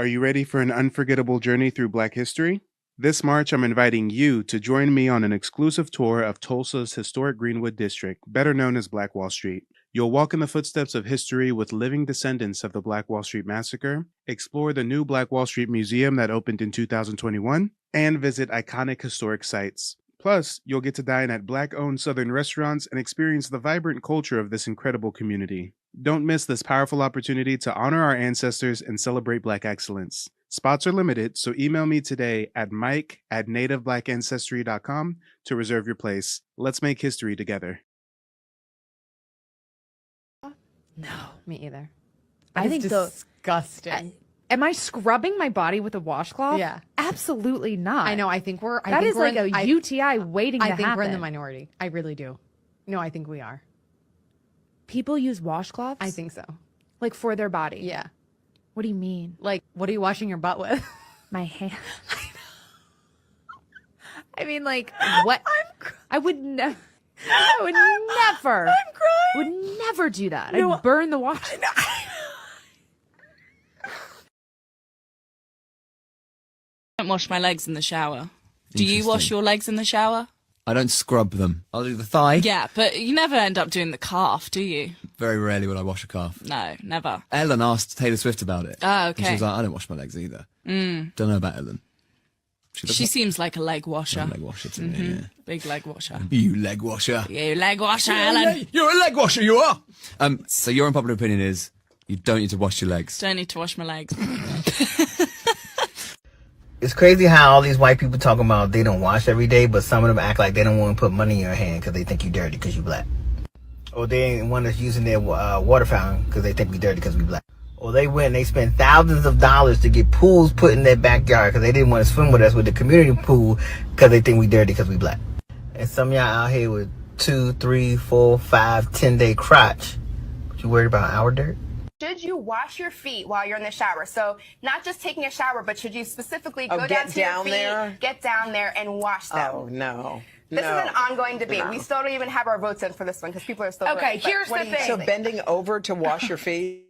Are you ready for an unforgettable journey through Black history? This March, I'm inviting you to join me on an exclusive tour of Tulsa's historic Greenwood District, better known as Black Wall Street. You'll walk in the footsteps of history with living descendants of the Black Wall Street Massacre, explore the new Black Wall Street Museum that opened in 2021, and visit iconic historic sites. Plus, you'll get to dine at Black-owned Southern restaurants and experience the vibrant culture of this incredible community. Don't miss this powerful opportunity to honor our ancestors and celebrate Black excellence. Spots are limited, so email me today at mike@nativebblackancestry.com to reserve your place. Let's make history together. No, me either. I think disgusting. Am I scrubbing my body with a washcloth? Yeah. Absolutely not. I know. I think we're. That is like a UTI waiting to happen. I think we're in the minority. I really do. No, I think we are. People use washcloths? I think so. Like for their body? Yeah. What do you mean? Like, what are you washing your butt with? My hand. I mean, like, what? I would never. I would never. I'm crying. Would never do that. No, I'd burn the wash. I don't wash my legs in the shower. Do you wash your legs in the shower? I don't scrub them. I'll do the thigh. Yeah, but you never end up doing the calf, do you? Very rarely will I wash a calf. No, never. Ellen asked Taylor Swift about it. Oh, okay. And she was like, I don't wash my legs either. Don't know about Ellen. She seems like a leg washer. Leg washer to me, yeah. Big leg washer. You leg washer. You leg washer, Ellen. You're a leg washer, you are! So your unpopular opinion is you don't need to wash your legs. Don't need to wash my legs. It's crazy how all these white people talking about they don't wash every day, but some of them act like they don't want to put money in your hand because they think you dirty because you black. Or they ain't one that's using their water fountain because they think we dirty because we black. Or they went and they spent thousands of dollars to get pools put in their backyard because they didn't want to swim with us with the community pool because they think we dirty because we black. And some of y'all out here with 2, 3, 4, 5, 10-day crotch. But you worried about our dirt? Should you wash your feet while you're in the shower? So not just taking a shower, but should you specifically go down to your feet, get down there and wash them? Oh, no. This is an ongoing debate. We still don't even have our votes in for this one because people are still Okay, voting. here's the thing. So bending over to wash your feet?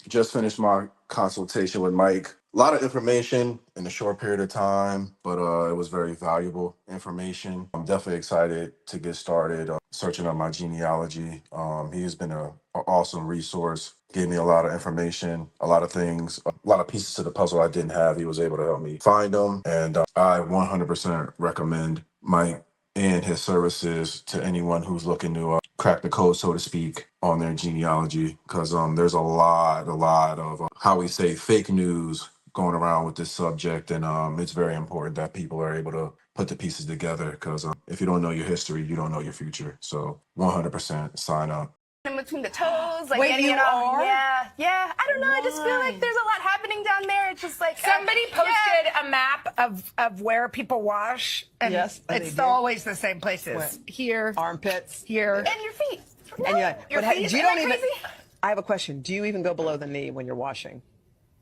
Just finished my consultation with Mike. A lot of information in a short period of time, but it was very valuable information. I'm definitely excited to get started searching up my genealogy. He's been an awesome resource, gave me a lot of information, a lot of things, a lot of pieces to the puzzle I didn't have. He was able to help me find them, and I 100% recommend Mike and his services to anyone who's looking to crack the code, so to speak, on their genealogy, because there's a lot of how we say fake news going around with this subject, and it's very important that people are able to put the pieces together, because if you don't know your history, you don't know your future. So 100% sign up. In between the toes, like Wait, getting you it off. are? Yeah. I don't know. I just feel like there's a lot happening down there. It's just like Somebody posted a map of where people wash, and Yes, they it's did. always the same places. Where? Here, Armpits. here. And your feet. And Your but feet. you Am don't I even. crazy? I have a question. Do you even go below the knee when you're washing?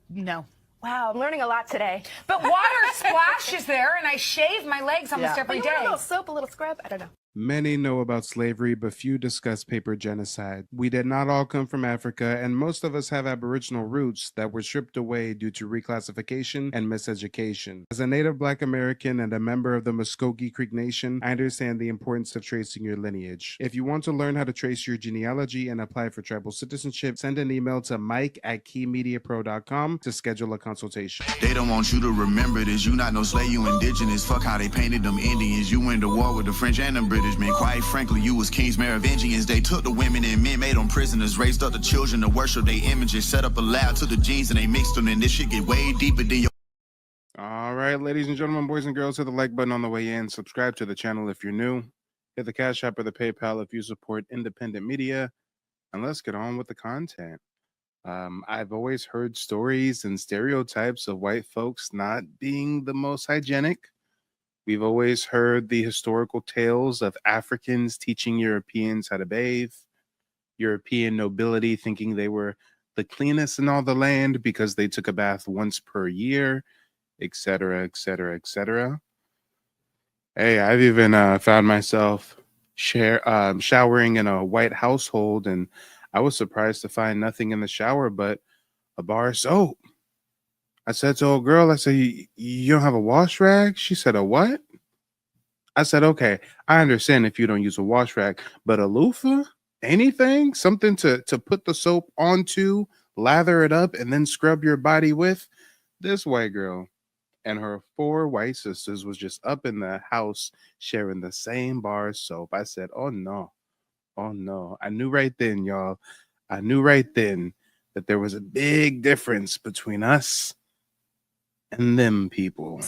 No. Wow, I'm learning a lot today. But water splashes there, and I shave my legs almost every But you want day. a little soap, a little scrub? I don't know. Many know about slavery, but few discuss paper genocide. We did not all come from Africa, and most of us have Aboriginal roots that were stripped away due to reclassification and miseducation. As a Native Black American and a member of the Muskogee Creek Nation, I understand the importance of tracing your lineage. If you want to learn how to trace your genealogy and apply for tribal citizenship, send an email to mike@keymediapro.com to schedule a consultation. They don't want you to remember this. You not no slave, you indigenous. Fuck how they painted them Indians. You went to war with the French and the British. Man, quite frankly, you was kings Merovingians. They took the women and men, made them prisoners, raised up the children to worship their images, set up a lab to the genes and they mixed them, and this shit get way deeper than your. All right, ladies and gentlemen, boys and girls, hit the like button on the way in. Subscribe to the channel if you're new. Hit the Cash App or the PayPal if you support independent media. and let's get on with the content. I've always heard stories and stereotypes of white folks not being the most hygienic. We've always heard the historical tales of Africans teaching Europeans how to bathe, European nobility thinking they were the cleanest in all the land because they took a bath once per year, etc., etc., etc. Hey, I've even found myself showering in a white household, and I was surprised to find nothing in the shower but a bar of soap. I said to old girl, I said, you don't have a wash rag? She said, a what? I said, okay, I understand if you don't use a wash rag, but a loofah? Anything? Something to put the soap onto, lather it up, and then scrub your body with? This white girl and her four white sisters was just up in the house sharing the same bar of soap. I said, oh no, oh no. I knew right then, y'all. I knew right then that there was a big difference between us and them people.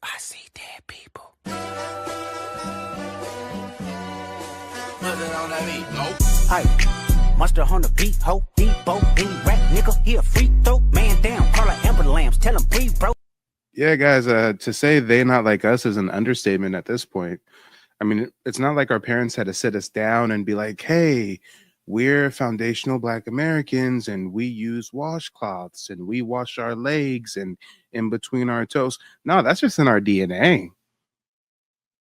I see dead people. Hey, monster on the beat, ho, Debo, any rap nigga, he a free throw, man down, call her Amber Lambs, tell him breathe, bro. Yeah, guys, to say they not like us is an understatement at this point. I mean, it's not like our parents had to sit us down and be like, hey, we're foundational Black Americans and we use washcloths and we wash our legs and in between our toes. No, that's just in our DNA.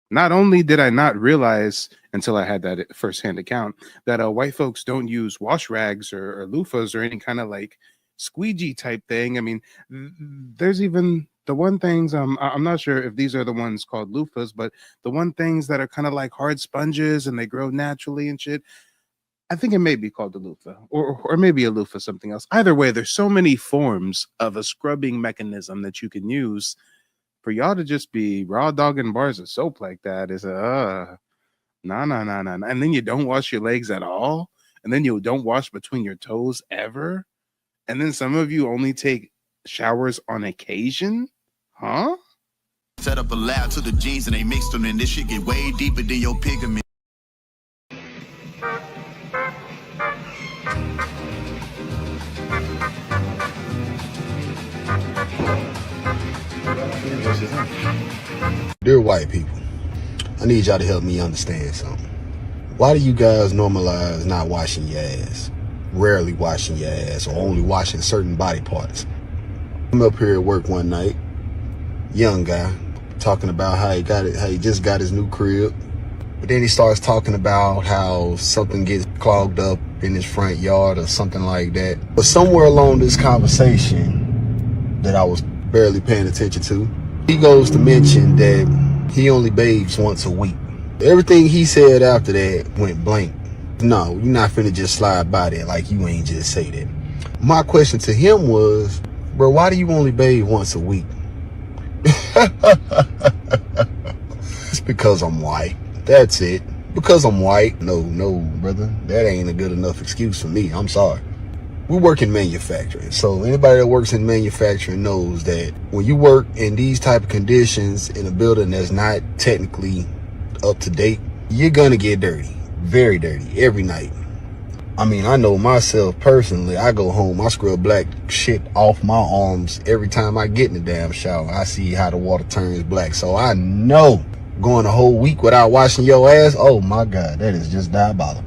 Not only did I not realize until I had that firsthand account that white folks don't use wash rags or loofahs or any kind of like squeegee type thing. I mean, there's even the one things I'm not sure if these are the ones called loofahs, but the one things that are kind of like hard sponges and they grow naturally and shit. I think it may be called a loofah or maybe a loofah something else. Either way, there's so many forms of a scrubbing mechanism that you can use. For y'all to just be raw dogging bars of soap like that is nah. And then you don't wash your legs at all, and then you don't wash between your toes ever, and then some of you only take showers on occasion, huh? Set up a lab to the jeans and they mixed them, and this shit get way deeper than your pigment. Dear white people, I need y'all to help me understand something. Why do you guys normalize not washing your ass? Rarely washing your ass or only washing certain body parts? I'm up here at work one night, young guy, talking about how he just got his new crib. But then he starts talking about how something gets clogged up in his front yard or something like that. But somewhere along this conversation that I was barely paying attention to, he goes to mention that he only bathes once a week. Everything he said after that went blank. No, you're not finna just slide by there like you ain't just say that. My question to him was, bro, why do you only bathe once a week? It's because I'm white. That's it. Because I'm white. No, brother. That ain't a good enough excuse for me. I'm sorry. We work in manufacturing. So anybody that works in manufacturing knows that when you work in these type of conditions in a building that's not technically up to date, you're gonna get dirty. Very dirty every night. I mean, I know myself personally. I go home, I scrub black shit off my arms every time I get in the damn shower. I see how the water turns black. So I know going a whole week without washing your ass, oh my God, that is just diabolical.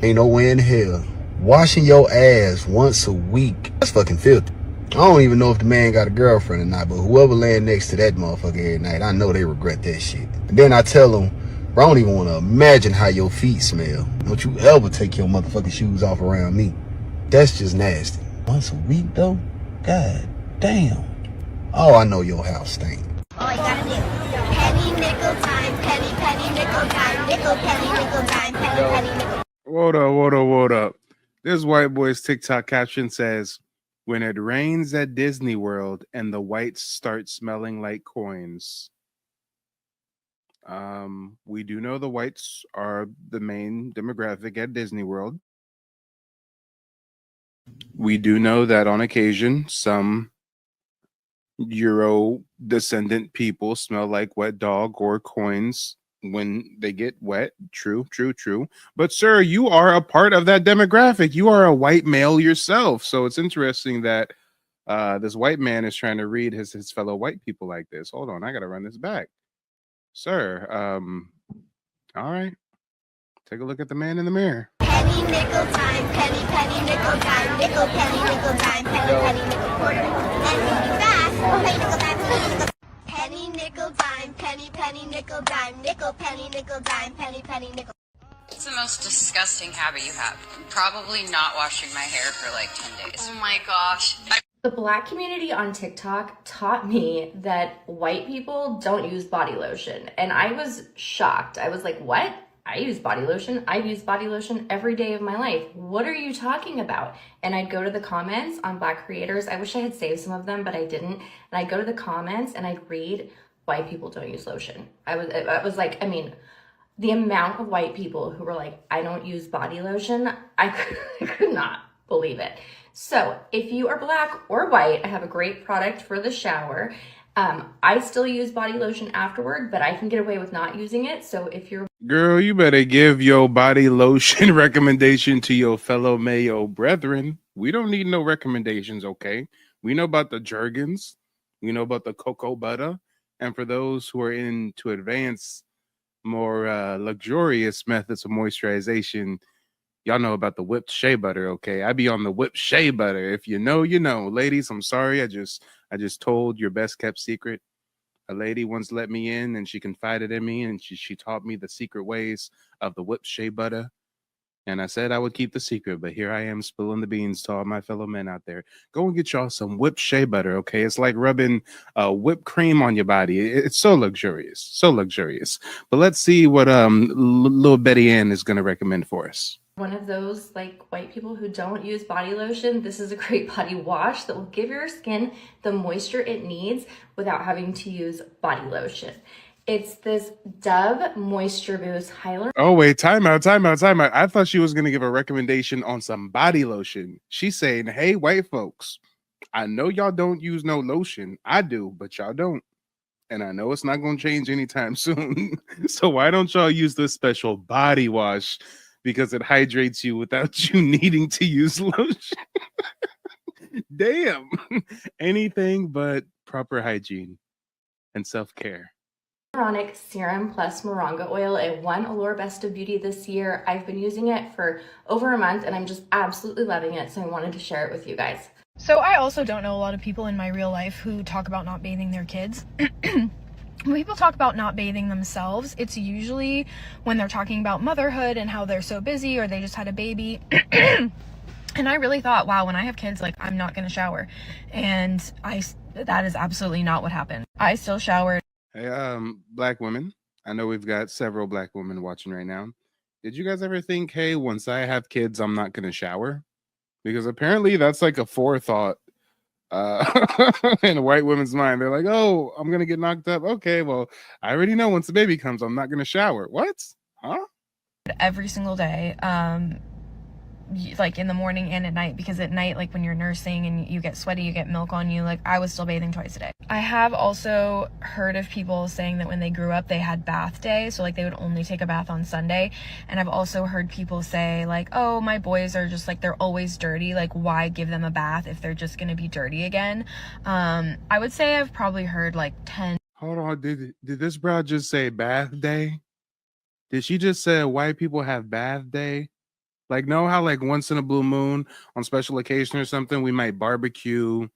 Ain't no way in hell. Washing your ass once a week, that's fucking filthy. I don't even know if the man got a girlfriend or not, but whoever laying next to that motherfucker every night, I know they regret that shit. And then I tell them, bro, I don't even want to imagine how your feet smell. Don't you ever take your motherfucking shoes off around me. That's just nasty. Once a week though? God damn. Oh, I know your house stink. All I gotta do. Penny, nickel, dime, penny, nickel, dime, nickel, penny, nickel, dime, penny, nickel. What up? This white boy's TikTok caption says, when it rains at Disney World and the whites start smelling like coins. We do know the whites are the main demographic at Disney World. We do know that on occasion, some Euro descendant people smell like wet dog or coins when they get wet. True. But sir, you are a part of that demographic. You are a white male yourself. So it's interesting that this white man is trying to read his fellow white people like this. Hold on, I gotta run this back. Sir, all right. Take a look at the man in the mirror. Penny, nickel, dime, penny, penny, nickel, dime, nickel, penny, nickel, dime, penny, penny, nickel, quarter. And if you fast, penny, nickel, dime, penny, nickel, dime, penny, penny, nickel, dime, nickel, penny, nickel, dime, penny, penny, nickel. What's the most disgusting habit you have? Probably not washing my hair for like 10 days. Oh my gosh. The Black community on TikTok taught me that white people don't use body lotion. And I was shocked. I was like, what? I use body lotion. I've used body lotion every day of my life. What are you talking about? And I'd go to the comments on Black creators. I wish I had saved some of them, but I didn't. And I'd go to the comments and I'd read, white people don't use lotion. I was like, I mean, the amount of white people who were like, I don't use body lotion, I could not believe it. So if you are Black or white, I have a great product for the shower. I still use body lotion afterward, but I can get away with not using it. So if you're... Girl, you better give your body lotion recommendation to your fellow Mayo brethren. We don't need no recommendations, okay? We know about the Jergens. We know about the cocoa butter. And for those who are into advanced, more luxurious methods of moisturization, y'all know about the whipped shea butter, okay? I be on the whipped shea butter. If you know, you know. Ladies, I'm sorry. I just told your best kept secret. A lady once let me in and she confided in me and she taught me the secret ways of the whipped shea butter. And I said I would keep the secret, but here I am spilling the beans to all my fellow men out there. Go and get y'all some whipped shea butter, okay? It's like rubbing whipped cream on your body. It's so luxurious, so luxurious. But let's see what little Betty Ann is going to recommend for us. One of those like white people who don't use body lotion, this is a great body wash that will give your skin the moisture it needs without having to use body lotion. It's this Dove Moisture Boost Hyaluronic. Oh, wait, time out. I thought she was going to give a recommendation on some body lotion. She's saying, hey, white folks, I know y'all don't use no lotion. I do, but y'all don't. And I know it's not going to change anytime soon. So why don't y'all use this special body wash? Because it hydrates you without you needing to use lotion. Damn. Anything but proper hygiene and self-care. Serum plus moringa oil. It won Allure Best of Beauty this year. I've been using it for over a month and I'm just absolutely loving it. So I wanted to share it with you guys. So I also don't know a lot of people in my real life who talk about not bathing their kids. When people talk about not bathing themselves, it's usually when they're talking about motherhood and how they're so busy or they just had a baby. And I really thought, wow, when I have kids, like, I'm not going to shower. And that is absolutely not what happened. I still showered. Hey, Black women. I know we've got several Black women watching right now. Did you guys ever think, hey, once I have kids, I'm not going to shower? Because apparently that's like a forethought in a white woman's mind. They're like, oh, I'm going to get knocked up. Okay, well, I already know once the baby comes, I'm not going to shower. What? Huh? Every single day, like in the morning and at night, because at night, like when you're nursing and you get sweaty, you get milk on you, like I was still bathing twice a day. I have also heard of people saying that when they grew up, they had bath day. So like they would only take a bath on Sunday. And I've also heard people say like, oh, my boys are just like, they're always dirty. Like why give them a bath if they're just going to be dirty again? I would say I've probably heard like 10. Hold on. Did this bro just say bath day? Did she just say white people have bath day? Like, know how like once in a blue moon on special occasion or something, we might barbecue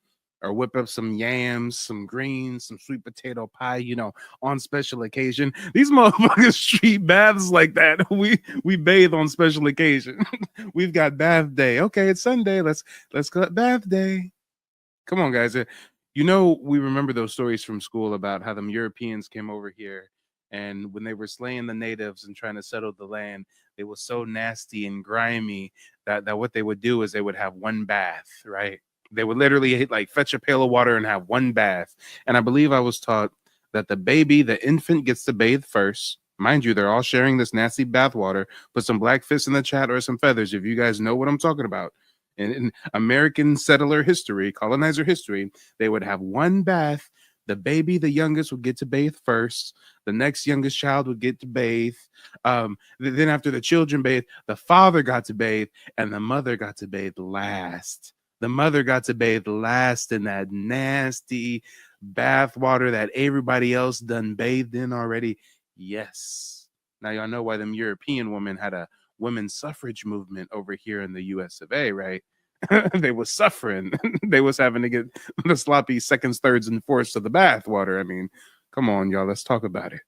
or whip up some yams, some greens, some sweet potato pie, you know, on special occasion. These motherfuckers treat baths like that. We bathe on special occasion. We've got bath day. Okay, it's Sunday. Let's go bath day. Come on, guys. You know, we remember those stories from school about how them Europeans came over here. And when they were slaying the natives and trying to settle the land, they were so nasty and grimy that what they would do is they would have one bath, right? They would literally like fetch a pail of water and have one bath. And I believe I was taught that the infant gets to bathe first. Mind you, they're all sharing this nasty bath water. Put some black fists in the chat or some feathers if you guys know what I'm talking about. In American settler history, colonizer history, they would have one bath. The baby, the youngest, would get to bathe first. The next youngest child would get to bathe. Then after the children bathe, the father got to bathe, and the mother got to bathe last. The mother got to bathe last in that nasty bath water that everybody else done bathed in already. Yes. Now y'all know why them European women had a women's suffrage movement over here in the US of A, right? They was suffering. They was having to get the sloppy seconds, thirds, and fourths of the bath water. I mean, come on, y'all. Let's talk about it.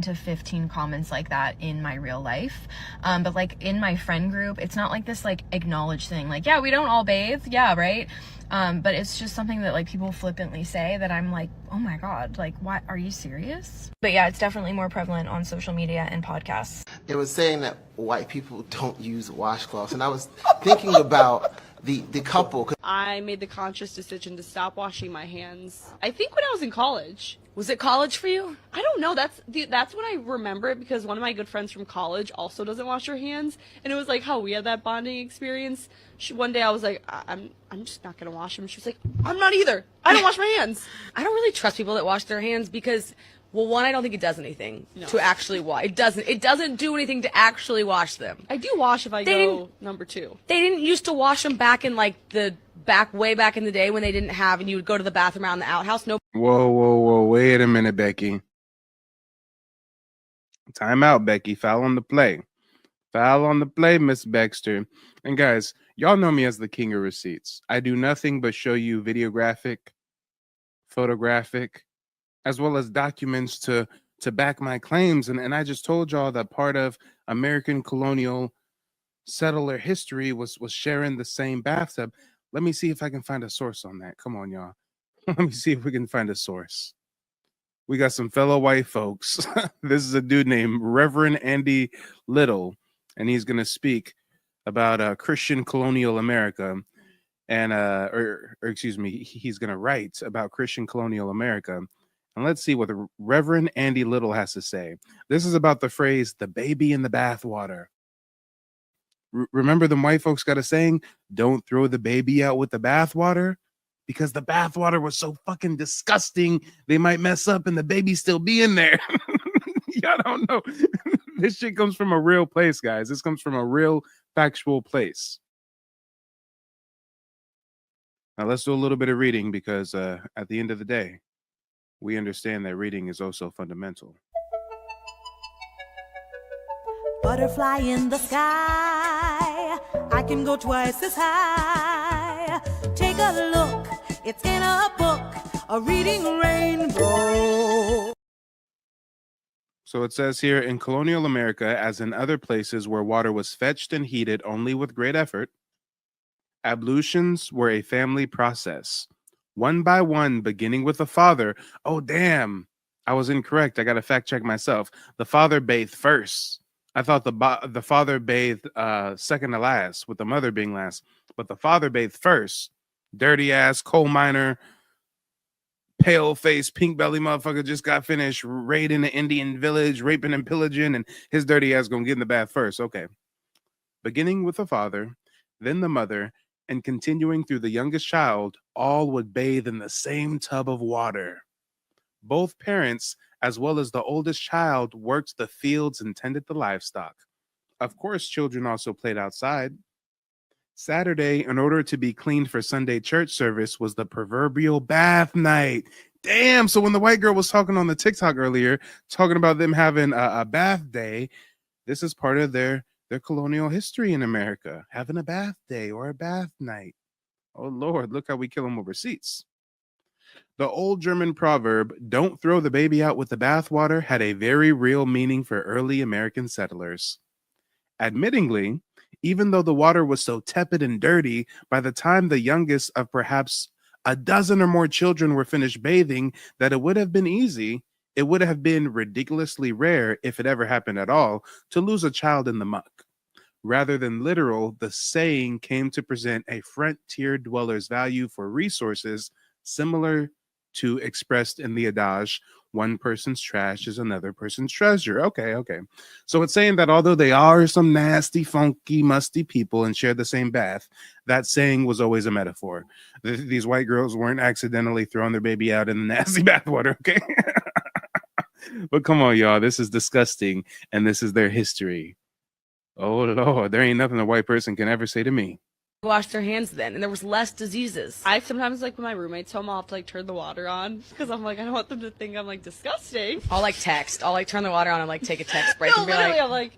To 15 comments like that in my real life, but like in my friend group, it's not like this like acknowledged thing, like, yeah, we don't all bathe, yeah, right, but it's just something that like people flippantly say that I'm like, oh my god, like, what, are you serious? But yeah, it's definitely more prevalent on social media and podcasts. It was saying that white people don't use washcloths, and I was thinking about the couple. I made the conscious decision to stop washing my hands, I think when I was in college. Was it college for you? I don't know. That's when I remember it, because one of my good friends from college also doesn't wash her hands, and it was like how we had that bonding experience. One day I was like, I'm just not gonna wash them. She was like, I'm not either. I don't wash my hands. I don't really trust people that wash their hands because, well, one, I don't think it does anything to actually wash. It doesn't do anything to actually wash them. I do wash if I go number 2. They didn't used to wash them back in like way back in the day when they didn't have, and you would go to the bathroom out in the outhouse. No. Whoa. Wait a minute, Becky. Time out, Becky. Foul on the play. Foul on the play, Miss Baxter. And guys, y'all know me as the king of receipts. I do nothing but show you videographic, photographic, as well as documents to back my claims. And I just told y'all that part of American colonial settler history was sharing the same bathtub. Let me see if I can find a source on that. Come on, y'all. Let me see if we can find a source. We got some fellow white folks. This is a dude named Reverend Andy Little, and he's going to speak about Christian colonial America. And, or excuse me, he's going to write about Christian colonial America. And let's see what the Reverend Andy Little has to say. This is about the phrase, the baby in the bathwater. Remember the white folks got a saying, don't throw the baby out with the bathwater? Because the bathwater was so fucking disgusting, they might mess up and the baby still be in there. Y'all don't know. This shit comes from a real place, guys. This comes from a real factual place. Now let's do a little bit of reading because at the end of the day, we understand that reading is also fundamental. Butterfly in the sky, I can go twice as high. Take a look, it's in a book, a reading rainbow. So it says here, in colonial America, as in other places where water was fetched and heated only with great effort, ablutions were a family process. One by one, beginning with the father. Oh, damn. I was incorrect. I got to fact check myself. The father bathed first. I thought the father bathed second to last, with the mother being last. But the father bathed first. Dirty ass coal miner, pale face, pink belly motherfucker just got finished raiding the Indian village, raping and pillaging, and his dirty ass gonna get in the bath first. Okay. Beginning with the father, then the mother, and continuing through the youngest child, all would bathe in the same tub of water. Both parents, as well as the oldest child, worked the fields and tended the livestock. Of course, children also played outside. Saturday, in order to be cleaned for Sunday church service, was the proverbial bath night. Damn, so when the white girl was talking on the TikTok earlier, talking about them having a bath day, this is part of their colonial history in America, having a bath day or a bath night. Oh, Lord, look how we kill them with receipts. The old German proverb, don't throw the baby out with the bathwater, had a very real meaning for early American settlers. Admittingly, even though the water was so tepid and dirty, by the time the youngest of perhaps a dozen or more children were finished bathing, that it would have been easy, it would have been ridiculously rare, if it ever happened at all, to lose a child in the muck. Rather than literal, the saying came to present a frontier dweller's value for resources, similar to expressed in the adage, One person's trash is another person's treasure. Okay. So it's saying that although they are some nasty, funky, musty people and share the same bath, that saying was always a metaphor. These white girls weren't accidentally throwing their baby out in the nasty bathwater, okay? But come on, y'all. This is disgusting, and this is their history. Oh, Lord. There ain't nothing a white person can ever say to me. Wash their hands then, and there was less diseases. I sometimes, like, when my roommates home, I'll have to, like, turn the water on because I'm like, I don't want them to think I'm, like, disgusting. I'll, like, text. I'll, like, turn the water on and, like, take a text break No, and be literally, like...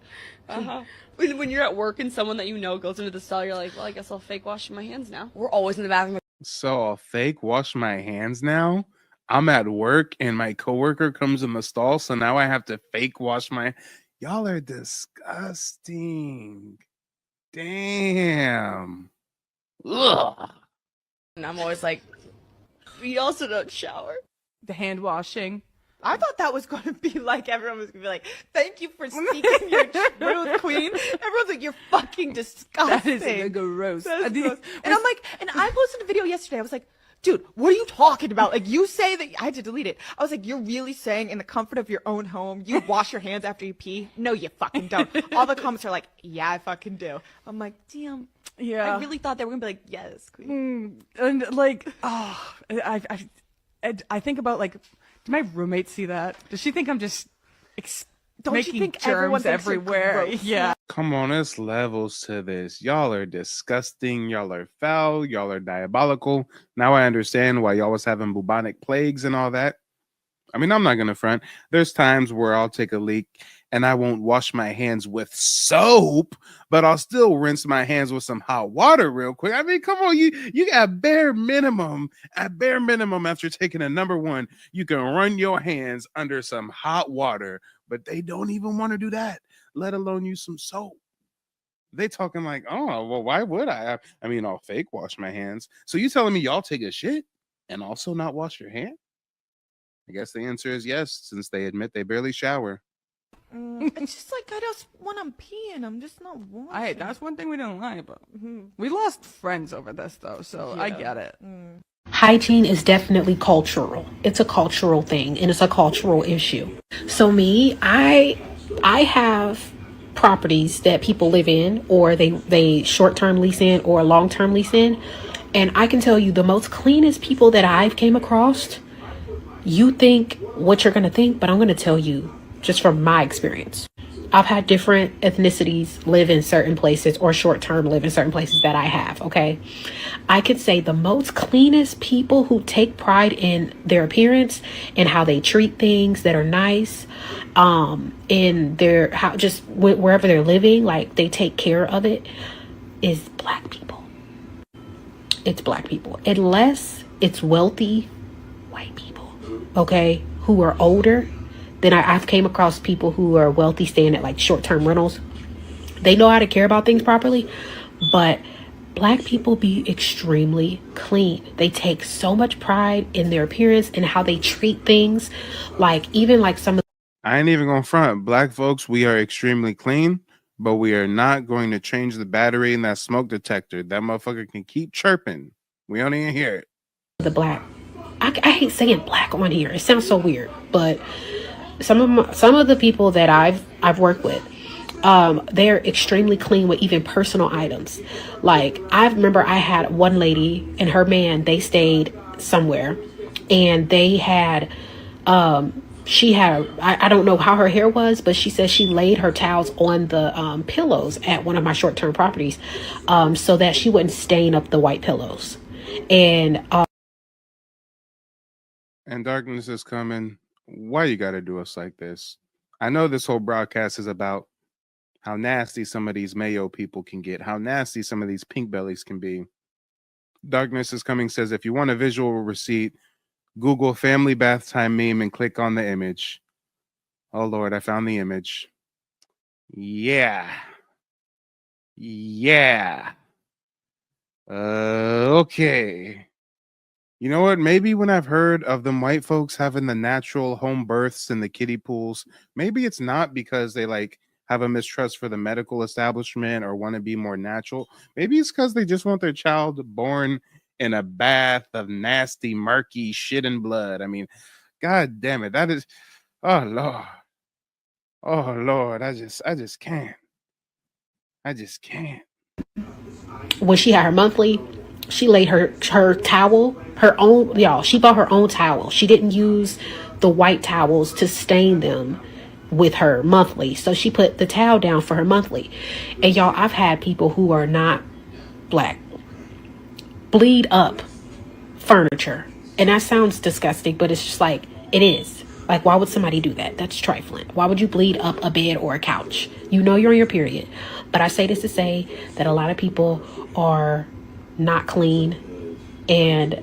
I'm like, When you're at work and someone that you know goes into the stall, you're like, well, I guess I'll fake wash my hands now. We're always in the bathroom. So I'll fake wash my hands now? I'm at work and my coworker comes in the stall, so now I have to fake wash my... Y'all are disgusting. Damn. Ugh. And I'm always like, we also don't shower. The hand washing. I thought that was going to be like, everyone was going to be like, thank you for speaking your truth, queen. Everyone's like, you're fucking disgusting. That is gross. That's gross. And I'm like, and I posted a video yesterday. I was like, dude, what are you talking about? Like, you say that, I had to delete it. I was like, you're really saying in the comfort of your own home, you wash your hands after you pee? No, you fucking don't. All the comments are like, yeah, I fucking do. I'm like, damn. Yeah. I really thought they were going to be like, yes, queen. And like, oh, I think about like, do my roommate see that? Does she think I'm just Don't making you think germs everyone thinks you're everywhere? gross? Yeah. Come on, there's levels to this. Y'all are disgusting. Y'all are foul. Y'all are diabolical. Now I understand why y'all was having bubonic plagues and all that. I mean, I'm not going to front. There's times where I'll take a leak and I won't wash my hands with soap, but I'll still rinse my hands with some hot water real quick. I mean, come on, you got bare minimum. At bare minimum, after taking a number one, you can run your hands under some hot water, but they don't even want to do that, let alone use some soap. They talking like, oh, well, why would I? I mean, I'll fake wash my hands. So you telling me y'all take a shit and also not wash your hands? I guess the answer is yes, since they admit they barely shower. It's just like, I just when I'm peeing, I'm just not washing. Hey, that's one thing we don't lie about. We lost friends over this though, so I get it. Hygiene is definitely cultural. It's a cultural thing and it's a cultural issue. So me, I have properties that people live in, or they short-term lease in or long-term lease in, and I can tell you the most cleanest people that I've came across. You think what you're going to think, but I'm going to tell you just from my experience. I've had different ethnicities live in certain places or short-term live in certain places that I have, okay? I could say the most cleanest people who take pride in their appearance and how they treat things that are nice, in their how just wherever they're living, like they take care of it, is Black people. It's Black people. Unless it's wealthy white people, okay, who are older. Then I've came across people who are wealthy staying at like short-term rentals. They know how to care about things properly, but Black people be extremely clean. They take so much pride in their appearance and how they treat things. Like even like some of I ain't even gonna front. Black folks, we are extremely clean, but we are not going to change the battery in that smoke detector. That motherfucker can keep chirping. We don't even hear it. The Black, I hate saying Black on here. It sounds so weird, but some of the people that I've worked with, they're extremely clean with even personal items. Like I remember I had one lady and her man, they stayed somewhere and they had she had I don't know how her hair was, but she said she laid her towels on the pillows at one of my short-term properties, so that she wouldn't stain up the white pillows. And darkness is coming. Why you gotta do us like this? I know this whole broadcast is about how nasty some of these mayo people can get, how nasty some of these pink bellies can be. Darkness is coming says, if you want a visual receipt, Google family bath time meme and click on the image. Oh Lord, I found the image. Yeah. Okay. You know what? Maybe when I've heard of them white folks having the natural home births and the kiddie pools, maybe it's not because they like have a mistrust for the medical establishment or want to be more natural. Maybe it's because they just want their child born in a bath of nasty, murky shit and blood. I mean, God damn it. That is, oh Lord. Oh Lord. I just can't. I just can't. When she had her monthly, she laid her towel, her own, y'all, she bought her own towel. She didn't use the white towels to stain them with her monthly. So she put the towel down for her monthly. And y'all, I've had people who are not black bleed up furniture. And that sounds disgusting, but it's just like, it is. Like, why would somebody do that? That's trifling. Why would you bleed up a bed or a couch? You know you're on your period. But I say this to say that a lot of people are not clean, and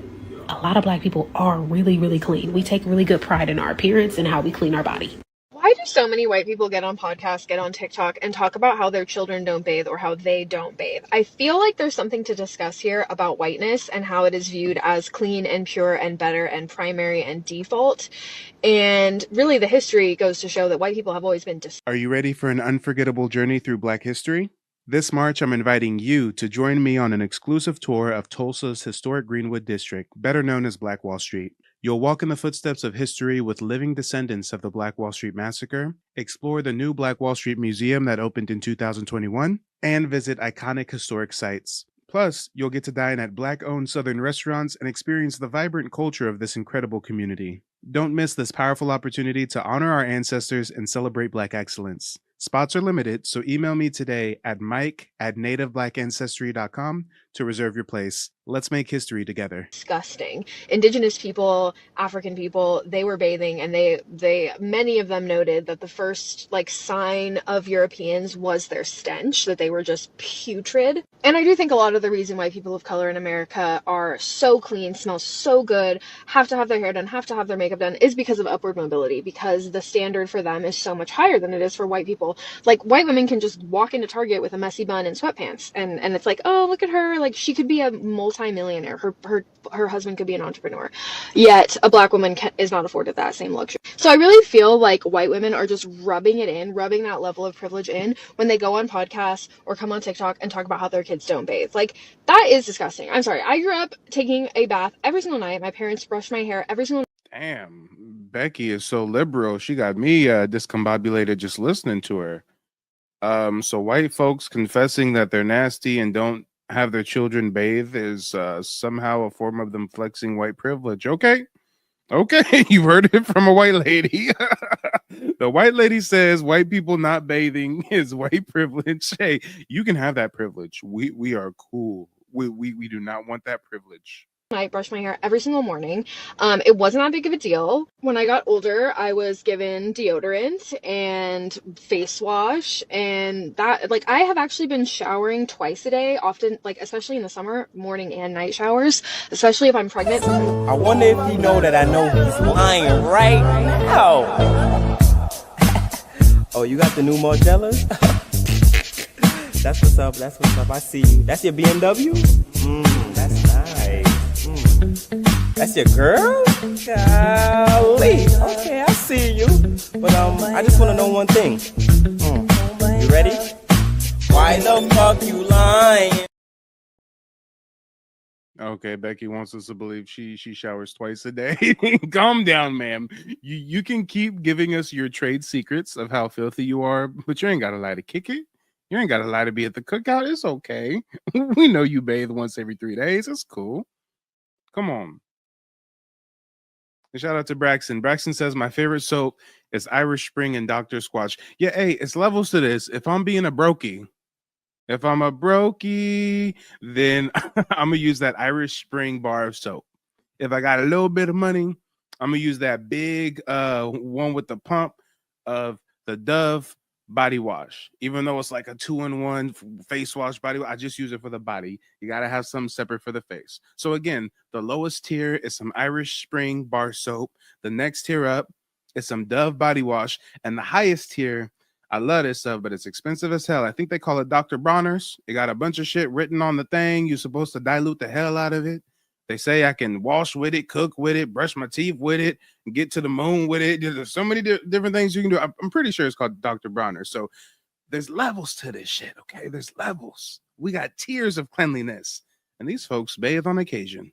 a lot of black people are really, really clean. We take really good pride in our appearance and how we clean our body. Why do so many white people get on podcasts, get on TikTok, and talk about how their children don't bathe or how they don't bathe? I feel like there's something to discuss here about whiteness and how it is viewed as clean and pure and better and primary and default. And really, the history goes to show that white people have always been Are you ready for an unforgettable journey through Black history? This March, I'm inviting you to join me on an exclusive tour of Tulsa's historic Greenwood district, better known as Black Wall Street. You'll walk in the footsteps of history with living descendants of the Black Wall Street Massacre, explore the new Black Wall Street Museum that opened in 2021, and visit iconic historic sites. Plus, you'll get to dine at Black-owned Southern restaurants and experience the vibrant culture of this incredible community. Don't miss this powerful opportunity to honor our ancestors and celebrate Black excellence. Spots are limited, so email me today at mike@nativebblackancestry.com to reserve your place. Let's make history together. disgusting. Indigenous people, African people, they were bathing, and they many of them noted that the first like sign of Europeans was their stench, that they were just putrid. And I do think a lot of the reason why people of color in America are so clean, smell so good, have to have their hair done, have to have their makeup done, is because of upward mobility, because the standard for them is so much higher than it is for white people. Like, white women can just walk into Target with a messy bun and sweatpants, and it's like, oh, look at her, like, she could be a multi-millionaire, her husband could be an entrepreneur, yet a black woman is not afforded that same luxury. So I really feel like white women are just rubbing that level of privilege in when they go on podcasts or come on TikTok and talk about how their kids don't bathe. Like, that is disgusting. I'm sorry. I grew up taking a bath every single night. My parents brushed my hair every single night. Damn, Becky is so liberal. She got me discombobulated just listening to her. So white folks confessing that they're nasty and don't have their children bathe is somehow a form of them flexing white privilege. Okay, you've heard it from a white lady. The white lady says white people not bathing is white privilege. Hey, you can have that privilege. We are cool. We do not want that privilege. I brushed my hair every single morning. It wasn't that big of a deal. When I got older, I was given deodorant and face wash, and that, like, I have actually been showering twice a day, often, like, especially in the summer, morning and night showers, especially if I'm pregnant. I wonder if you know that I know he's lying right now. Oh, you got the new Margellas? That's what's up. I see you. That's your BMW? That's nice. That's your girl? Golly. Okay, I see you. But I just want to know one thing. You ready? Why the fuck you lying? Okay, Becky wants us to believe she showers twice a day. Calm down, ma'am. You can keep giving us your trade secrets of how filthy you are, but you ain't got to lie to kick it. You ain't got to lie to be at the cookout. It's okay. We know you bathe once every 3 days. It's cool. Come on. And shout out to Braxton. Braxton says, my favorite soap is Irish Spring and Dr. Squatch. Yeah, hey, it's levels to this. If I'm being a brokey, then I'm going to use that Irish Spring bar of soap. If I got a little bit of money, I'm going to use that big one with the pump of the Dove body wash. Even though it's like a 2-in-1 face wash body wash, I just use it for the body. You got to have something separate for the face. So again, the lowest tier is some Irish Spring bar soap. The next tier up is some Dove body wash. And the highest tier, I love this stuff, but it's expensive as hell. I think they call it Dr. Bronner's. It got a bunch of shit written on the thing. You're supposed to dilute the hell out of it. They say I can wash with it, cook with it, brush my teeth with it, and get to the moon with it. There's so many different things you can do. I'm pretty sure it's called Dr. Bronner. So there's levels to this shit, okay? There's levels. We got tiers of cleanliness. And these folks bathe on occasion.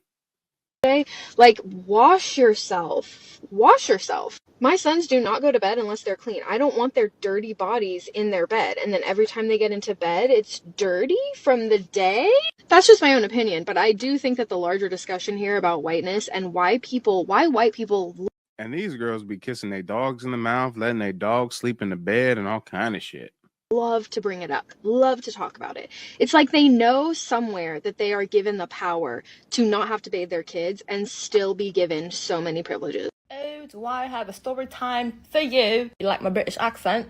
Like, wash yourself. Wash yourself. My sons do not go to bed unless they're clean. I don't want their dirty bodies in their bed. And then every time they get into bed, it's dirty from the day. That's just my own opinion. But I do think that the larger discussion here about whiteness and why white people. And these girls be kissing their dogs in the mouth, letting their dogs sleep in the bed and all kind of shit. Love to bring it up, love to talk about it. It's like they know somewhere that they are given the power to not have to bathe their kids and still be given so many privileges. Oh, do I have a story time for you? You like my British accent?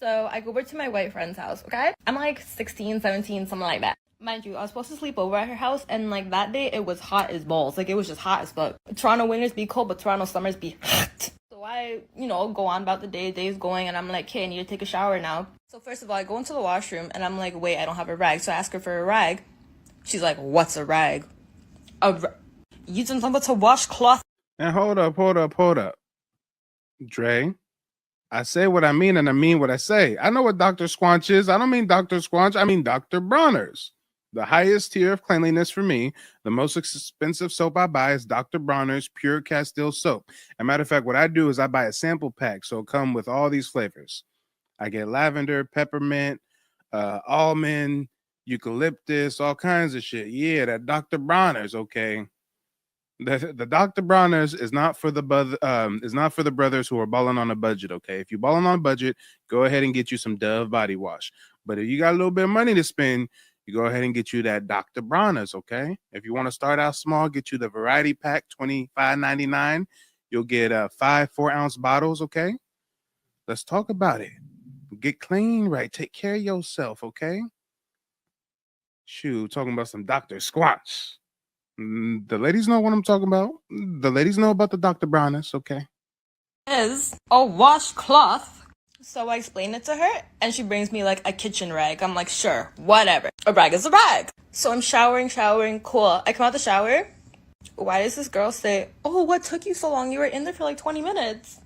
So I go over to my white friend's house, okay? I'm like 16, 17, something like that. Mind you, I was supposed to sleep over at her house, and like that day it was hot as balls. Like it was just hot as fuck. Toronto winters be cold, but Toronto summers be hot. So I, go on about the day's going, and I'm like, okay, I need to take a shower now. So first of all, I go into the washroom, and I'm like, wait, I don't have a rag. So I ask her for a rag. She's like, what's a rag? Using something to wash cloth. And hold up. Dre, I say what I mean, and I mean what I say. I know what Dr. Squanch is. I don't mean Dr. Squanch. I mean Dr. Bronner's. The highest tier of cleanliness for me, the most expensive soap I buy is Dr. Bronner's Pure Castile soap. As a matter of fact, what I do is I buy a sample pack, so it comes with all these flavors. I get lavender, peppermint, almond, eucalyptus, all kinds of shit. Yeah, that Dr. Bronner's, okay. The Dr. Bronner's is not for the brothers who are balling on a budget, okay? If you're balling on a budget, go ahead and get you some Dove body wash. But if you got a little bit of money to spend, you go ahead and get you that Dr. Bronner's, okay? If you want to start out small, get you the variety pack, $25.99. You'll get 5 4-ounce bottles, okay? Let's talk about it. Get clean, right? Take care of yourself, okay? Shoot, talking about some Dr. Squatch. The ladies know what I'm talking about. The ladies know about the Dr. Bronner's, okay? Is a washcloth. So I explain it to her, and she brings me like a kitchen rag. I'm like, sure, whatever. A rag is a rag. So I'm showering, cool. I come out the shower. Why does this girl say, oh, what took you so long? You were in there for like 20 minutes.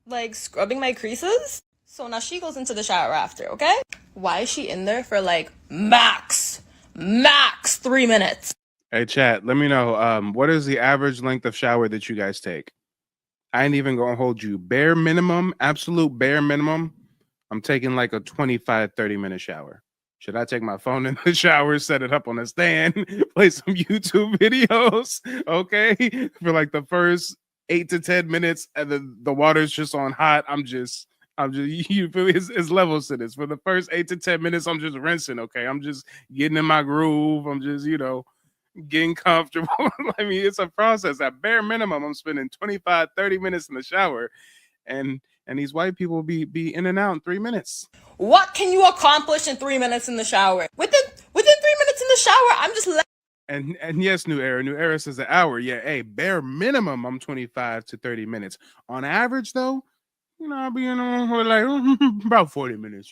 Like scrubbing my creases? So now she goes into the shower after, okay? Why is she in there for like max 3 minutes? Hey, chat, let me know. What is the average length of shower that you guys take? I ain't even gonna hold you. Bare minimum, absolute bare minimum, I'm taking like a 25, 30-minute shower. Should I take my phone in the shower, set it up on a stand, play some YouTube videos, okay? For like the first 8 to 10 minutes, and the water's just on hot. I'm just you feel me? It's levels to this. For the first 8 to 10 minutes, I'm just rinsing, okay? I'm just getting in my groove. I'm just, getting comfortable. I mean, it's a process. At bare minimum, I'm spending 25, 30 minutes in the shower, and these white people be in and out in 3 minutes. What can you accomplish in 3 minutes in the shower? Within 3 minutes in the shower, I'm just and yes, New Era says an hour. Yeah, hey, bare minimum, I'm 25 to 30 minutes. On average, though, I'll be in for like about 40 minutes,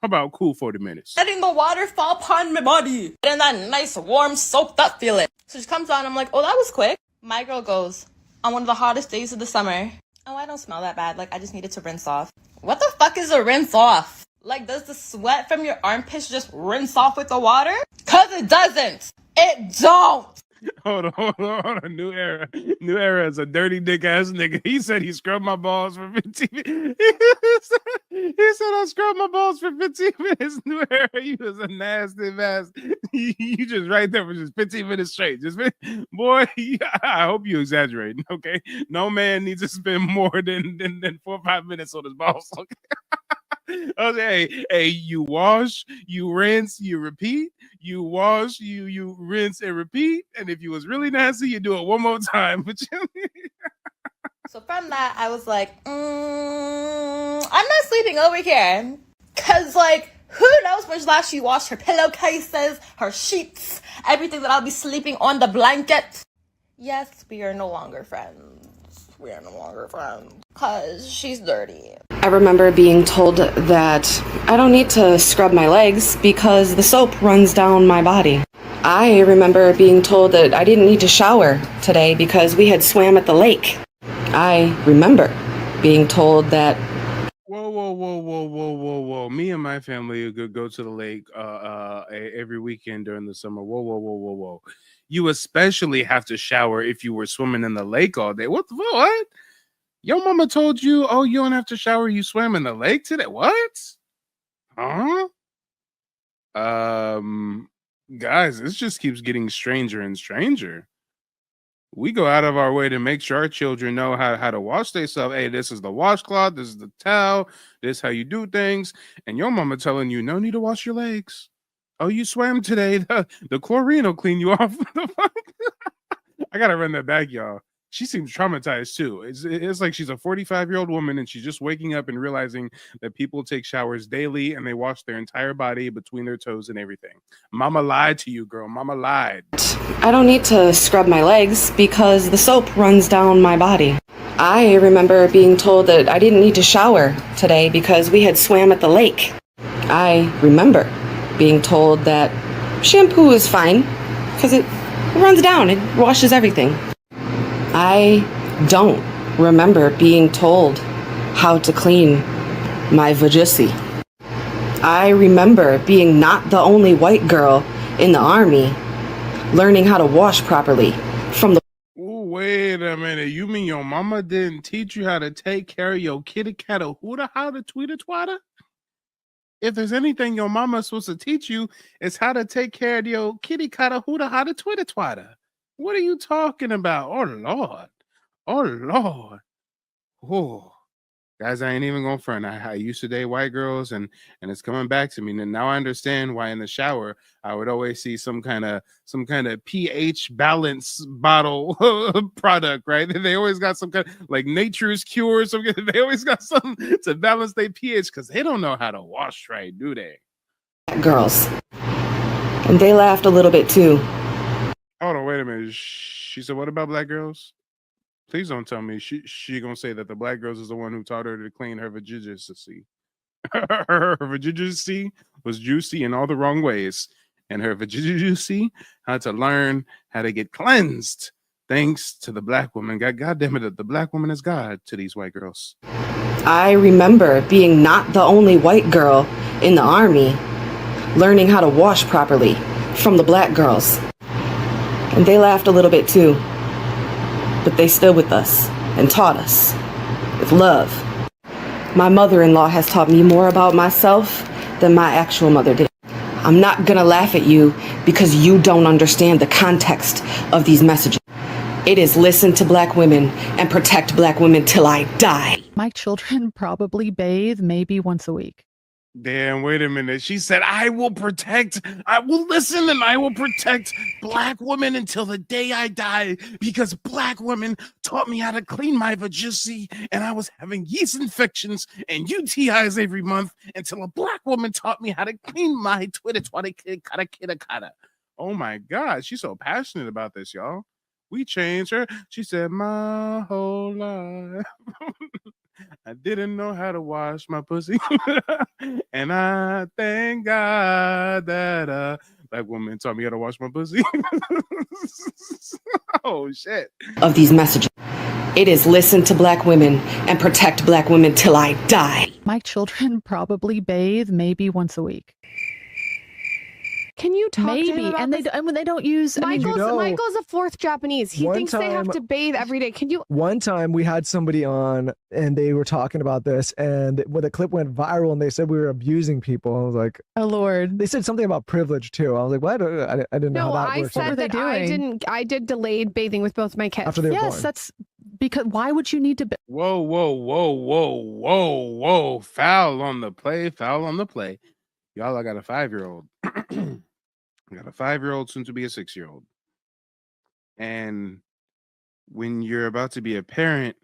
About cool 40 minutes. letting the water fall upon my body. And that nice, warm, soaked up feeling. So she comes on, I'm like, oh, that was quick. My girl goes, on one of the hottest days of the summer, oh, I don't smell that bad. Like, I just needed to rinse off. What the fuck is a rinse off? Like, does the sweat from your armpits just rinse off with the water? Cause it doesn't. It don't. Hold on. New Era is a dirty dick ass nigga. He said he scrubbed my balls for 15 minutes. He said I scrubbed my balls for 15 minutes. New Era, you was a nasty ass. You just right there for just 15 minutes straight. Boy, I hope you exaggerating, okay? No man needs to spend more than 4 or 5 minutes on his balls, okay? Okay, hey, you wash, you rinse, you repeat. You wash, you rinse and repeat. And if you was really nasty, you do it one more time. So from that, I was like, I'm not sleeping over here. Cause like, who knows when last she washed her pillowcases, her sheets, everything that I'll be sleeping on the blanket. Yes, we are no longer friends. We are no longer friends. Cause she's dirty. I remember being told that I don't need to scrub my legs because the soap runs down my body. I remember being told that I didn't need to shower today because we had swam at the lake. I remember being told that... Whoa. whoa. Me and my family could go to the lake every weekend during the summer. Whoa. You especially have to shower if you were swimming in the lake all day. What? Your mama told you, oh, you don't have to shower, you swam in the lake today? What? Huh? Guys, this just keeps getting stranger and stranger. We go out of our way to make sure our children know how to wash themselves. Hey, this is the washcloth, this is the towel, this is how you do things. And your mama telling you, no need to wash your legs. Oh, you swam today. The chlorine will clean you off. I gotta run that back, y'all. She seems traumatized too. It's like she's a 45-year-old woman and she's just waking up and realizing that people take showers daily and they wash their entire body between their toes and everything. Mama lied to you, girl. Mama lied. I don't need to scrub my legs because the soap runs down my body. I remember being told that I didn't need to shower today because we had swam at the lake. I remember being told that shampoo is fine because it runs down, it washes everything. I don't remember being told how to clean my vajussi. I remember being not the only white girl in the army learning how to wash properly from the... Ooh, wait a minute. You mean your mama didn't teach you how to take care of your kitty cat or how to tweet a twatter? If there's anything your mama's supposed to teach you, it's how to take care of your kitty cat or how to tweet a twatter. What are you talking about? Oh, Lord. Oh, guys, I ain't even going front. I used to date white girls, and it's coming back to me. And now I understand why in the shower I would always see some kind of pH balance bottle product, right? They always got some kind of like Nature's Cure. They always got something to balance their pH because they don't know how to wash right, do they? Girls. And they laughed a little bit too. Hold on, wait a minute. She said, what about black girls? Please don't tell me she gonna say that the black girls is the one who taught her to clean her vajayjay. Her vajayjay was juicy in all the wrong ways. And her vajayjay had to learn how to get cleansed thanks to the black woman. God damn it, the black woman is God to these white girls. I remember being not the only white girl in the army learning how to wash properly from the black girls. And they laughed a little bit too. But they stood with us and taught us with love. My mother-in-law has taught me more about myself than my actual mother did. I'm not gonna laugh at you because you don't understand the context of these messages. It is listen to black women and protect black women till I die. My children probably bathe maybe once a week. Damn, wait a minute. She said, I will listen and I will protect black women until the day I die because black women taught me how to clean my vajayjay and I was having yeast infections and UTIs every month until a black woman taught me how to clean my kata. Oh my God, she's so passionate about this, y'all. We changed her. She said, my whole life. I didn't know how to wash my pussy. And I thank God that black woman taught me how to wash my pussy. Oh, shit. Of these messages. It is listen to black women and protect black women till I die. My children probably bathe maybe once a week. Can you talk to him Maybe, about and this? they don't use. Michael's, I mean, Michael's a fourth Japanese. He thinks they have to bathe every day. Can you? One time we had somebody on and they were talking about this, and when the clip went viral and they said we were abusing people, I was like, oh Lord. They said something about privilege too. I was like, what? I didn't know No, how that I works. said that I did delayed bathing with both my kids. After they were Yes, born. that's because why would you need to? Whoa. Foul on the play. Y'all, I got a 5-year-old. I got a 5-year-old, soon to be a 6-year-old. And when you're about to be a parent,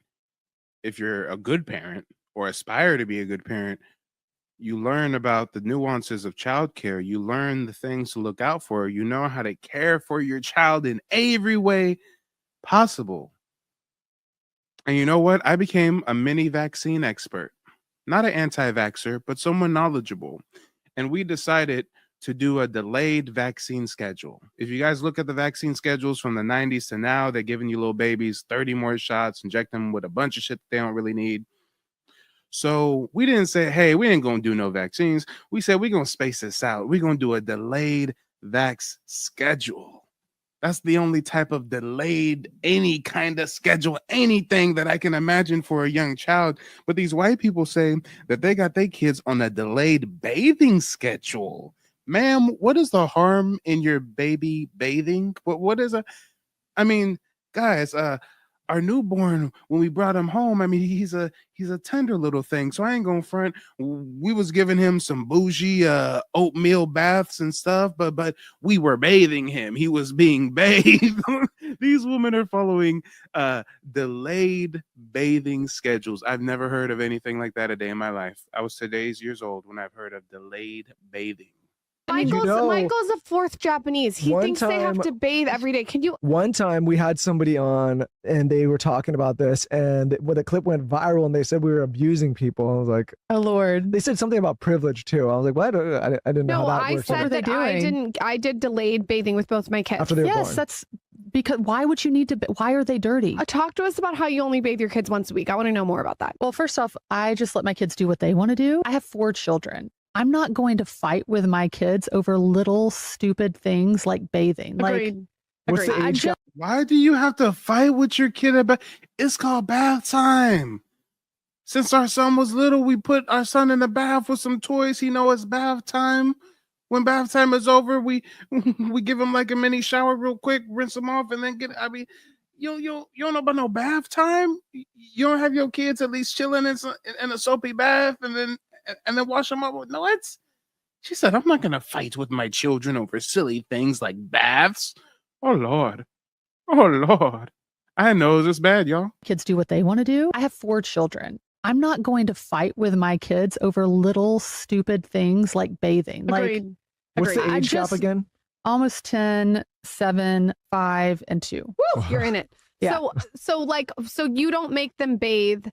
if you're a good parent or aspire to be a good parent, you learn about the nuances of childcare. You learn the things to look out for. You know how to care for your child in every way possible. And you know what? I became a mini vaccine expert. Not an anti-vaxxer, but someone knowledgeable. And we decided to do a delayed vaccine schedule. If you guys look at the vaccine schedules from the 90s to now, they're giving you little babies 30 more shots, inject them with a bunch of shit they don't really need. So we didn't say, hey, we ain't gonna do no vaccines. We said we're gonna space this out. We're gonna do a delayed vax schedule. That's the only type of delayed, any kind of schedule, anything that I can imagine for a young child. But these white people say that they got their kids on a delayed bathing schedule. Ma'am, what is the harm in your baby bathing? What is a, I mean, guys, our newborn, when we brought him home, I mean, he's a tender little thing. So I ain't gonna front. We was giving him some bougie oatmeal baths and stuff, but we were bathing him. He was being bathed. These women are following delayed bathing schedules. I've never heard of anything like that a day in my life. I was today's years old when I've heard of delayed bathing. Michael's a fourth Japanese. He thinks they have to bathe every day. Can you? One time we had somebody on and they were talking about this, and when the clip went viral and they said we were abusing people, I was like, oh Lord. They said something about privilege too. I was like, what? I didn't know how that works. I said that I did delayed bathing with both my kids. After they were born. That's because why would you need to? Why are they dirty? Talk to us about how you only bathe your kids once a week. I want to know more about that. Well, first off, I just let my kids do what they want to do. I have 4 children. I'm not going to fight with my kids over little stupid things like bathing. Agreed. What's the age gap? Why do you have to fight with your kid about? It's called bath time. Since our son was little, we put our son in the bath with some toys. He knows it's bath time. When bath time is over, we give him like a mini shower real quick, rinse him off, and then get. I mean, you don't know about no bath time. You don't have your kids at least chilling in a soapy bath, and then wash them up with no. She said, I'm not gonna fight with my children over silly things like baths. Oh Lord. I know this bad, y'all. Kids do what they want to do. I have 4 children. I'm not going to fight with my kids over little stupid things like bathing. Agreed. What's the age gap again? Almost 10, 7, 5, and 2. Woo, you're in it. Yeah. So you don't make them bathe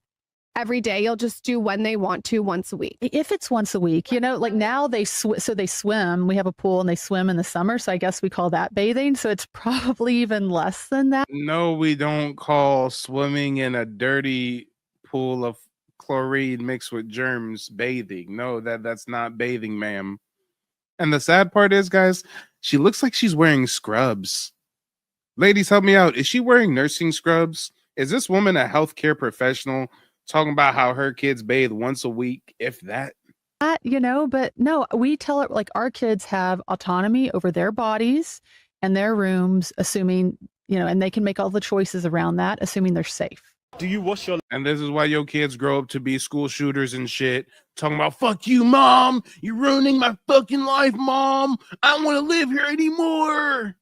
every day. You'll just do when they want to once a week. If it's once a week, like now they swim. We have a pool and they swim in the summer. So I guess we call that bathing. So it's probably even less than that. No, we don't call swimming in a dirty pool of chlorine mixed with germs bathing. No, that's not bathing, ma'am. And the sad part is, guys, she looks like she's wearing scrubs. Ladies, help me out. Is she wearing nursing scrubs? Is this woman a healthcare professional talking about how her kids bathe once a week, if that? But no, we tell her like our kids have autonomy over their bodies and their rooms, assuming, and they can make all the choices around that, assuming they're safe. Do you wash your... And this is why your kids grow up to be school shooters and shit. Talking about, fuck you, mom. You're ruining my fucking life, mom. I don't want to live here anymore.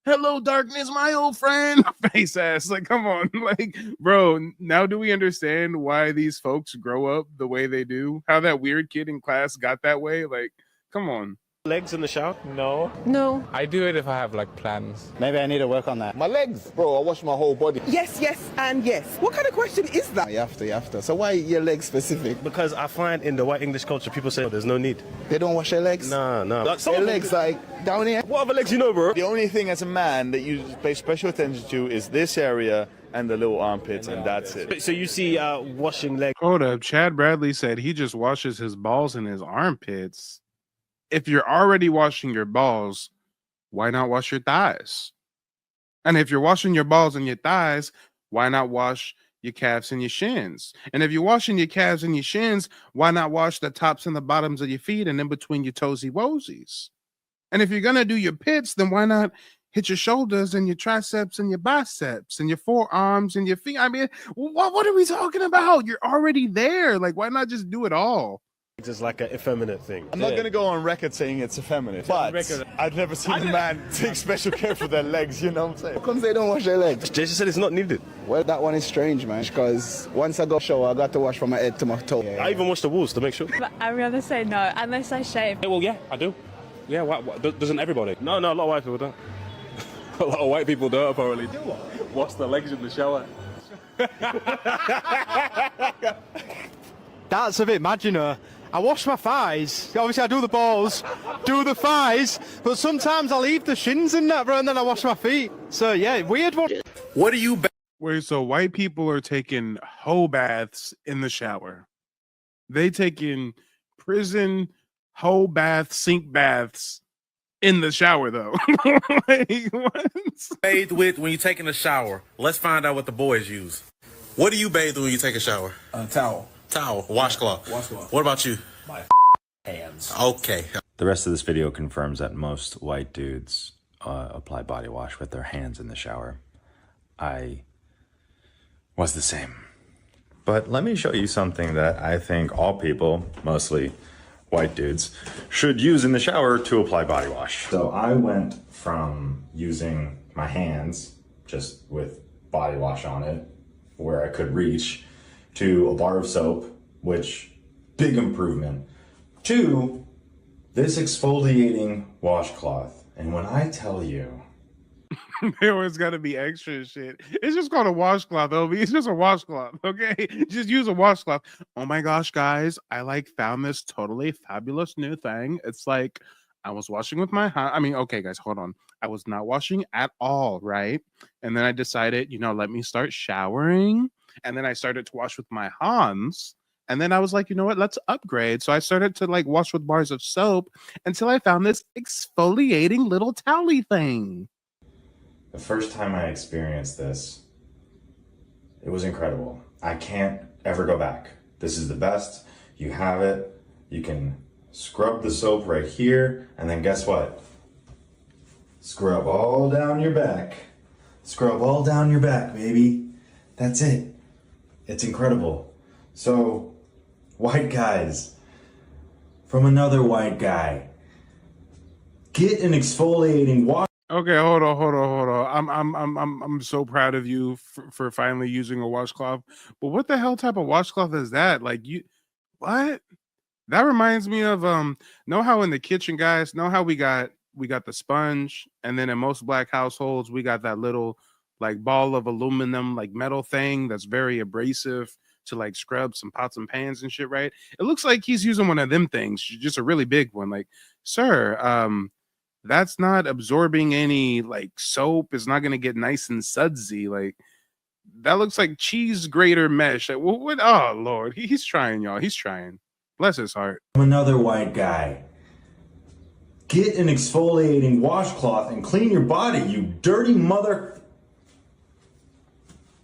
Hello, darkness, my old friend. Face ass. Like, come on. Like, bro, now do we understand why these folks grow up the way they do? How that weird kid in class got that way? Like, come on. Legs in the shower? No. No. I do it if I have like plans. Maybe I need to work on that. My legs, bro, I wash my whole body. Yes, and yes. What kind of question is that? You have to. So why your legs specific? Because I find in the white English culture, people say there's no need. They don't wash their legs? No. Like, their legs like down here? What other legs you know, bro? The only thing as a man that you pay special attention to is this area and the little armpits, and that's it. So you see washing legs. Hold up. Chad Bradley said he just washes his balls and his armpits. If you're already washing your balls, why not wash your thighs? And if you're washing your balls and your thighs, why not wash your calves and your shins? And if you're washing your calves and your shins, why not wash the tops and the bottoms of your feet and in between your toesy woesies? And if you're going to do your pits, then why not hit your shoulders and your triceps and your biceps and your forearms and your feet? I mean, what are we talking about? You're already there. Like, why not just do it all? It's just like an effeminate thing. I'm not going to go on record saying it's effeminate, but I've never seen a man take special care for their legs, you know what I'm saying? How come they don't wash their legs? Jason said it's not needed. Well, that one is strange, man, because once I go shower, I got to wash from my head to my toe. I even wash the walls to make sure. But I'm going to say no, unless I shave. Yeah, well, yeah, I do. Yeah, doesn't everybody? No, a lot of white people don't. A lot of white people don't, apparently. Wash their legs in the shower. That's a bit mad, you know. I wash my thighs. Obviously, I do the balls, do the thighs, but sometimes I leave the shins in that, bro, and then I wash my feet. So, yeah, weird one. What are you... Wait, so white people are taking hoe baths in the shower. They take in prison, whole bath, sink baths in the shower, though. Like, what? Bathe with when you're taking a shower. Let's find out what the boys use. What do you bathe when you take a shower? Towel. Towel, washcloth. Washcloth. What about you? My hands. Okay. The rest of this video confirms that most white dudes apply body wash with their hands in the shower. I was the same. But let me show you something that I think all people, mostly white dudes, should use in the shower to apply body wash. So I went from using my hands, just with body wash on it, where I could reach, to a bar of soap, which, big improvement, to this exfoliating washcloth. And when I tell you, They always got to be extra shit. It's just called a washcloth, Obi. It's just a washcloth, okay? Just use a washcloth. Oh my gosh, guys, I found this totally fabulous new thing. It's like I was washing with my hand. I mean, okay, guys, hold on. I was not washing at all, right? And then I decided, let me start showering. And then I started to wash with my hands. And then I was like, you know what? Let's upgrade. So I started to wash with bars of soap until I found this exfoliating little towely thing. the first time I experienced this, it was incredible. I can't ever go back. This is the best. You have it. You can scrub the soap right here, and then guess what? Scrub all down your back. Scrub all down your back, baby. That's it. It's incredible. So, white guys, from another white guy, get an exfoliating water. Okay, hold on. I'm so proud of you for finally using a washcloth. But what the hell type of washcloth is that? What? That reminds me of know how in the kitchen, guys, know how we got the sponge, and then in most black households we got that little ball of aluminum metal thing that's very abrasive to scrub some pots and pans and shit, right? It looks like he's using one of them things, just a really big one. Sir, that's not absorbing any soap. It's not gonna get nice and sudsy. That looks like cheese grater mesh. What? Oh Lord, he's trying, y'all. He's trying. Bless his heart. From another white guy. Get an exfoliating washcloth and clean your body, you dirty mother.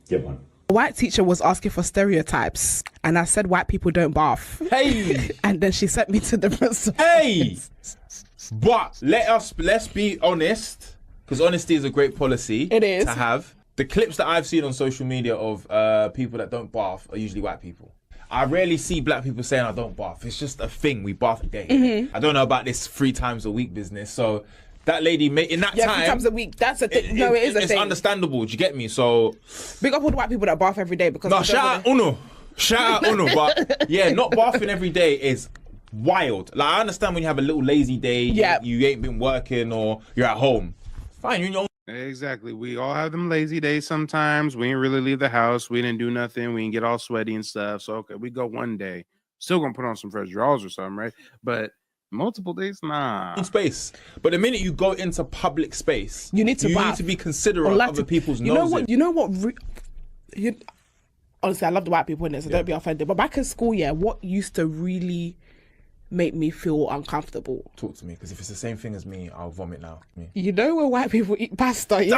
Get one. A white teacher was asking for stereotypes, and I said white people don't bath. Hey! And then she sent me to the results. Hey! But let's be honest, because honesty is a great policy. It is. To have. The clips that I've seen on social media of people that don't bath are usually white people. I rarely see black people saying I don't bath. It's just a thing. We bath a day. Mm-hmm. I don't know about this 3 times a week business. So that lady in that time, 3 times a week. That's a thing. No, it is a thing. It's understandable. Do you get me? So big up all the white people that bath every day because no, shout out Uno. But yeah, not bathing every day is wild. I understand when you have a little lazy day, you ain't been working or you're at home. Fine, you're in your own. Exactly. We all have them lazy days sometimes. We didn't really leave the house. We didn't do nothing. We didn't get all sweaty and stuff. So, okay, we go one day. Still gonna put on some fresh drawers or something, right? But multiple days, nah. Space. But the minute you go into public space, you need to be considerate of other people's noses. You know what? Honestly, I love the white people in it, so don't be offended. But back in school, what used to really make me feel uncomfortable? Talk to me, because if it's the same thing as me, I'll vomit now. You know when white people eat pasta? Oh,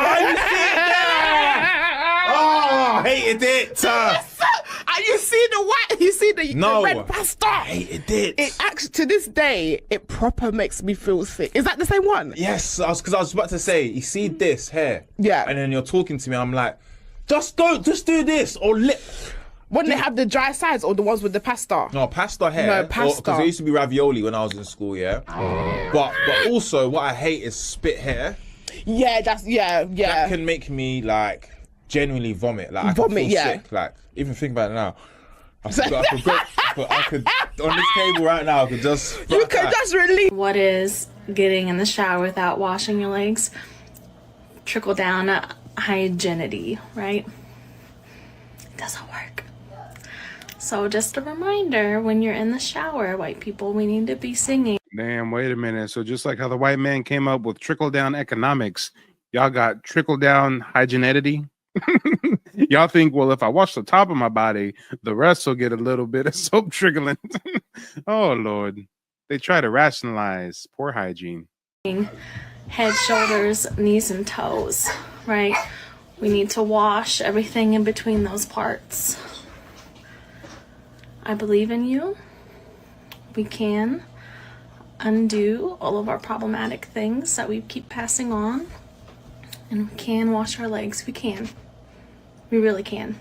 I hated it. You see the red pasta. I hated it. It actually, to this day, it proper makes me feel sick. Is that the same one? Yes, because I was about to say, you see this here, and then you're talking to me. I'm like, just do this or When they have the dry sides or the ones with the pasta? No, pasta here. No, pasta. Because there used to be ravioli when I was in school, yeah? But also, what I hate is spit hair. Yeah, That can make me, genuinely vomit. I can feel sick. Even think about it now. I could on this table right now, I could just... You could just release... What is getting in the shower without washing your legs? Trickle down hygienity, right? Doesn't work. So just a reminder, when you're in the shower, white people, we need to be singing. Damn, wait a minute. So just like how the white man came up with trickle-down economics, y'all got trickle-down hygienity? Y'all think, well, if I wash the top of my body, the rest will get a little bit of soap trickling. Oh, Lord. They try to rationalize poor hygiene. Head, shoulders, knees, and toes, right? We need to wash everything in between those parts. I believe in you. We can undo all of our problematic things that we keep passing on. And we can wash our legs. We can. We really can.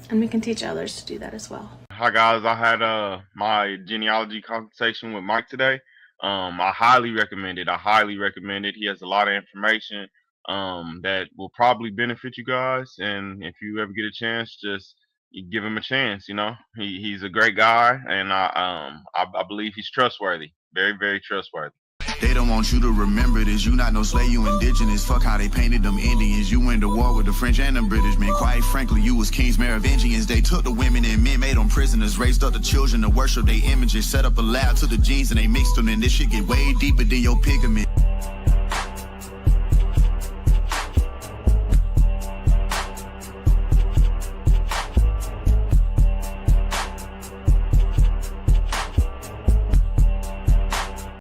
And we can teach others to do that as well. Hi guys, I had my genealogy consultation with Mike today. I highly recommend it. He has a lot of information that will probably benefit you guys. And if you ever get a chance, just give him a chance. You know, he's a great guy, and I believe he's trustworthy. Very, very trustworthy. They don't want you to remember this. You not no slave, you indigenous. Fuck how they painted them Indians. You went to war with the French and the British men. Quite frankly, you was kings, Merovingians. They took the women and men, made them prisoners. Raised up the children to worship their images. Set up a lab to the genes and they mixed them. And this shit get way deeper than your pigment.